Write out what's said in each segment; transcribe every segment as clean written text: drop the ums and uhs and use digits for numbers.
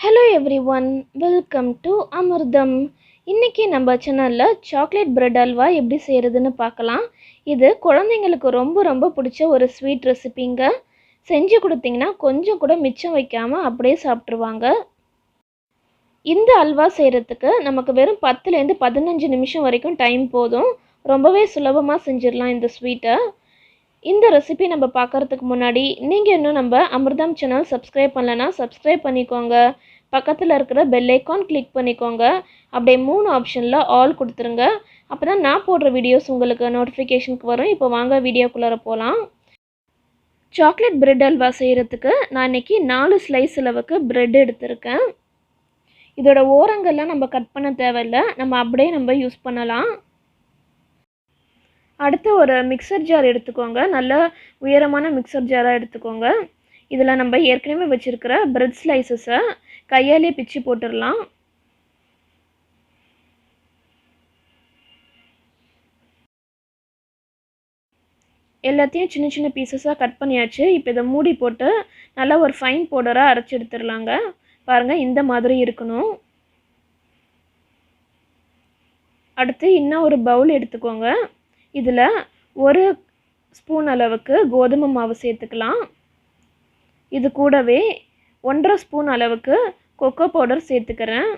Hello everyone, welcome to Amirdham. இன்னைக்கு நம்ம சேனல்ல சாக்லேட் பிரெட் அல்வா எப்படி செய்யறதுன்னு பார்க்கலாம். இது குழந்தைங்களுக்கு ரொம்ப பிடிச்ச ஒரு ஸ்வீட் ரெசிபிங்க. செஞ்சு கொடுத்தீங்கன்னா கொஞ்சம் கூட மிச்சம் வைக்காம அப்படியே சாப்பிட்டுருவாங்க. இந்த அல்வா செய்யறதுக்கு நமக்கு வெறும் 10லேருந்து 15 நிமிஷம் வரைக்கும் டைம் போதும். ரொம்பவே சுலபமாக செஞ்சிடலாம் இந்த ஸ்வீட்டை. இந்த ரெசிபி நம்ம பார்க்குறதுக்கு முன்னாடி நீங்கள் இன்னும் நம்ம அமிர்தம் சேனல் சப்ஸ்கிரைப் பண்ணலைன்னா சப்ஸ்கிரைப் பண்ணிக்கோங்க. பக்கத்தில் இருக்கிற பெல் ஐக்கான் கிளிக் பண்ணிக்கோங்க. அப்படியே 3 ஆப்ஷனில் ஆல் கொடுத்துருங்க. அப்போ தான் நான் போடுற வீடியோஸ் உங்களுக்கு நோட்டிஃபிகேஷனுக்கு வரும். இப்போ வாங்க வீடியோக்குள்ளே போகலாம். சாக்லேட் பிரெட் அல்வா செய்கிறதுக்கு நான் இன்றைக்கி 4 ஸ்லைஸ் அளவுக்கு பிரெட் எடுத்திருக்கேன். இதோட ஓரங்கள்லாம் நம்ம கட் பண்ண தேவையில்லை, நம்ம அப்படியே யூஸ் பண்ணலாம். அடுத்து ஒரு மிக்சர் ஜார் எடுத்துக்கோங்க. நல்ல உயரமான மிக்சர் ஜாராக எடுத்துக்கோங்க. இதில் நம்ம ஏற்கனவே வச்சுருக்கிற பிரெட் ஸ்லைசஸை கையாலே பிச்சு போட்டுடலாம். எல்லாத்தையும் சின்ன சின்ன பீசஸாக கட் பண்ணியாச்சு. இப்போ இதை மூடி போட்டு நல்லா ஒரு ஃபைன் பவுடராக அரைச்சி எடுத்துடலாங்க. பாருங்கள், இந்த மாதிரி இருக்கணும். அடுத்து இன்னும் ஒரு பவுல் எடுத்துக்கோங்க. இதில் 1 ஸ்பூன் அளவுக்கு கோதுமை மாவு சேர்த்துக்கலாம். இது கூடவே 1.5 ஸ்பூன் அளவுக்கு கொக்கோ பவுடர் சேர்த்துக்கிறேன்.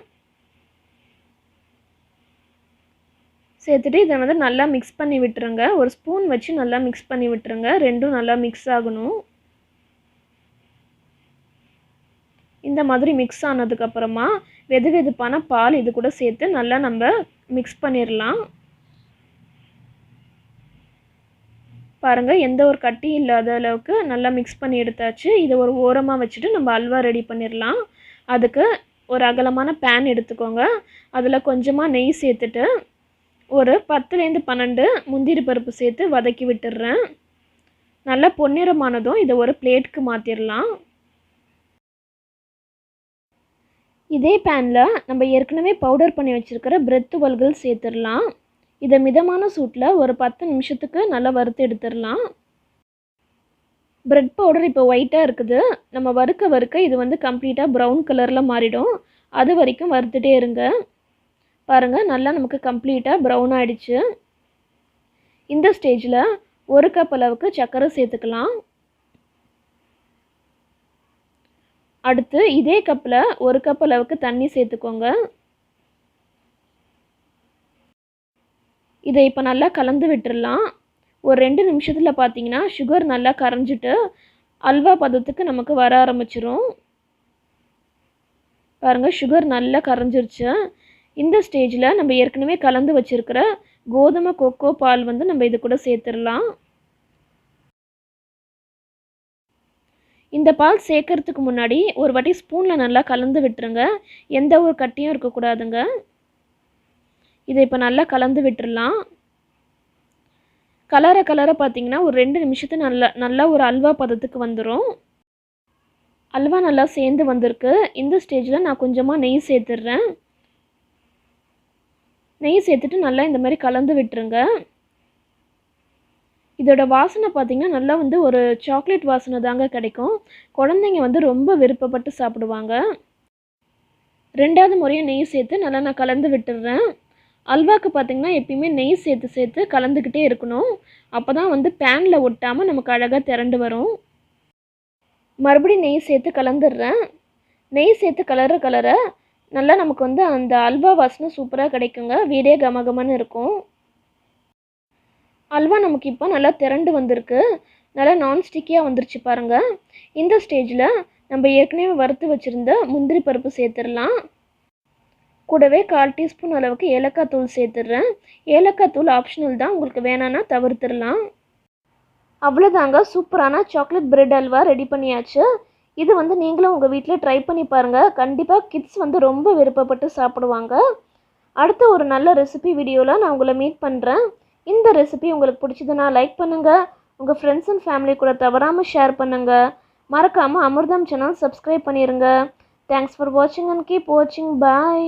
சேர்த்துட்டு இதை நல்லா மிக்ஸ் பண்ணி விட்டுருங்க. ஒரு ஸ்பூன் வச்சு நல்லா மிக்ஸ் பண்ணி விட்டுருங்க. ரெண்டும் நல்லா மிக்ஸ் ஆகணும். இந்த மாதிரி மிக்ஸ் ஆனதுக்கப்புறமா வெதுவெதுப்பான பால் இது கூட சேர்த்து நல்லா நம்ம மிக்ஸ் பண்ணிடலாம். பாருங்கள், எந்த ஒரு கட்டியும் இல்லாத அளவுக்கு நல்லா மிக்ஸ் பண்ணி எடுத்தாச்சு. இதை ஒரு ஓரமாக வச்சுட்டு நம்ம அல்வா ரெடி பண்ணிடலாம். அதுக்கு ஒரு அகலமான பேன் எடுத்துக்கோங்க. அதில் கொஞ்சமாக நெய் சேர்த்துட்டு ஒரு 10லேருந்து 12 முந்திரி பருப்பு சேர்த்து வதக்கி விட்டுடுறேன். நல்லா பொன்னிறமானதும் இதை ஒரு பிளேட்டுக்கு மாற்றிடலாம். இதே பேனில் நம்ம ஏற்கனவே பவுடர் பண்ணி வச்சுருக்கிற பிரெட் துகள்கள் சேர்த்துடலாம். இதை மிதமான சூட்டில் ஒரு 10 நிமிஷத்துக்கு நல்லா வறுத்து எடுத்துடலாம். பிரெட் பவுடர் இப்போ ஒயிட்டாக இருக்குது. நம்ம வறுக்க இது கம்ப்ளீட்டாக ப்ரௌன் கலரில் மாறிடும். அது வரைக்கும் வறுத்துட்டே இருங்க. பாருங்கள், நல்லா நமக்கு கம்ப்ளீட்டாக ப்ரௌன் ஆகிடுச்சு. இந்த ஸ்டேஜில் 1 கப் அளவுக்கு சர்க்கரை சேர்த்துக்கலாம். அடுத்து இதே கப்பில் 1 கப் அளவுக்கு தண்ணி சேர்த்துக்கோங்க. இதை இப்போ நல்லா கலந்து விட்டுடலாம். ஒரு 2 நிமிஷத்தில் பார்த்தீங்கன்னா சுகர் நல்லா கரைஞ்சிட்டு அல்வா பதத்துக்கு நமக்கு வர ஆரம்பிச்சிரும். பாருங்கள், சுகர் நல்லா கரைஞ்சிருச்சு. இந்த ஸ்டேஜில் நம்ம ஏற்கனவே கலந்து வச்சுருக்கிற கோதுமை கொக்கோ பால் நம்ம இது கூட சேர்த்துடலாம். இந்த பால் சேர்க்கறதுக்கு முன்னாடி ஒரு வாட்டி ஸ்பூனில் நல்லா கலந்து விட்டுருங்க. எந்த ஒரு கட்டியும் இருக்கக்கூடாதுங்க. இதை இப்போ நல்லா கலந்து விட்டுடலாம். கலரை பார்த்தீங்கன்னா ஒரு 2 நிமிஷத்துக்கு நல்லா ஒரு அல்வா பதத்துக்கு வந்துடும். அல்வா நல்லா சேர்ந்து வந்திருக்கு. இந்த ஸ்டேஜில் நான் கொஞ்சமாக நெய் சேர்த்துடுறேன். நெய் சேர்த்துட்டு நல்லா இந்த மாதிரி கலந்து விட்டுருங்க. இதோட வாசனை பார்த்திங்கன்னா நல்லா ஒரு சாக்லேட் வாசனை தாங்க கிடைக்கும். குழந்தைங்க ரொம்ப விருப்பப்பட்டு சாப்பிடுவாங்க. 2வது முறையும் நெய் சேர்த்து நல்லா நான் கலந்து விட்டுடுறேன். அல்வாவுக்கு பார்த்திங்கன்னா எப்பயுமே நெய் சேர்த்து கலந்துக்கிட்டே இருக்கணும். அப்போ தான் பேனில் ஒட்டாமல் நமக்கு அழகாக திரண்டு வரும். மறுபடியும் நெய் சேர்த்து கலந்துடுறேன். நெய் சேர்த்து கலர நல்லா நமக்கு அந்த அல்வா வாசனை சூப்பராக கிடைக்குங்க. வீடே கமகமன்னு இருக்கும். அல்வா நமக்கு இப்போ நல்லா திரண்டு வந்திருக்கு. நல்லா நான்ஸ்டிக்கியாக வந்துருச்சு பாருங்கள். இந்த ஸ்டேஜில் நம்ம ஏற்கனவே வறுத்து வச்சுருந்த முந்திரி பருப்பு சேர்த்துடலாம். கூடவே 1/4 டீஸ்பூன் அளவுக்கு ஏலக்காய் தூள் சேர்த்துடுறேன். ஏலக்காய் தூள் ஆப்ஷனல் தான், உங்களுக்கு வேணான்னா தவிர்த்துடலாம். அவ்வளோதாங்க, சூப்பரான சாக்லேட் பிரெட் அல்வா ரெடி பண்ணியாச்சு. இது நீங்களும் உங்கள் வீட்டில் ட்ரை பண்ணி பாருங்கள். கண்டிப்பாக கிட்ஸ் ரொம்ப விருப்பப்பட்டு சாப்பிடுவாங்க. அடுத்த ஒரு நல்ல ரெசிபி வீடியோவில் நான் உங்களை மீட் பண்ணுறேன். இந்த ரெசிபி உங்களுக்கு பிடிச்சதுன்னா லைக் பண்ணுங்கள். உங்கள் ஃப்ரெண்ட்ஸ் அண்ட் ஃபேமிலி கூட தவறாமல் ஷேர் பண்ணுங்கள். மறக்காமல் அமிர்தம் சேனல் சப்ஸ்கிரைப் பண்ணிடுங்க. தேங்க்ஸ் ஃபார் வாட்சிங் அண்ட் கீப் வாட்சிங். பாய்.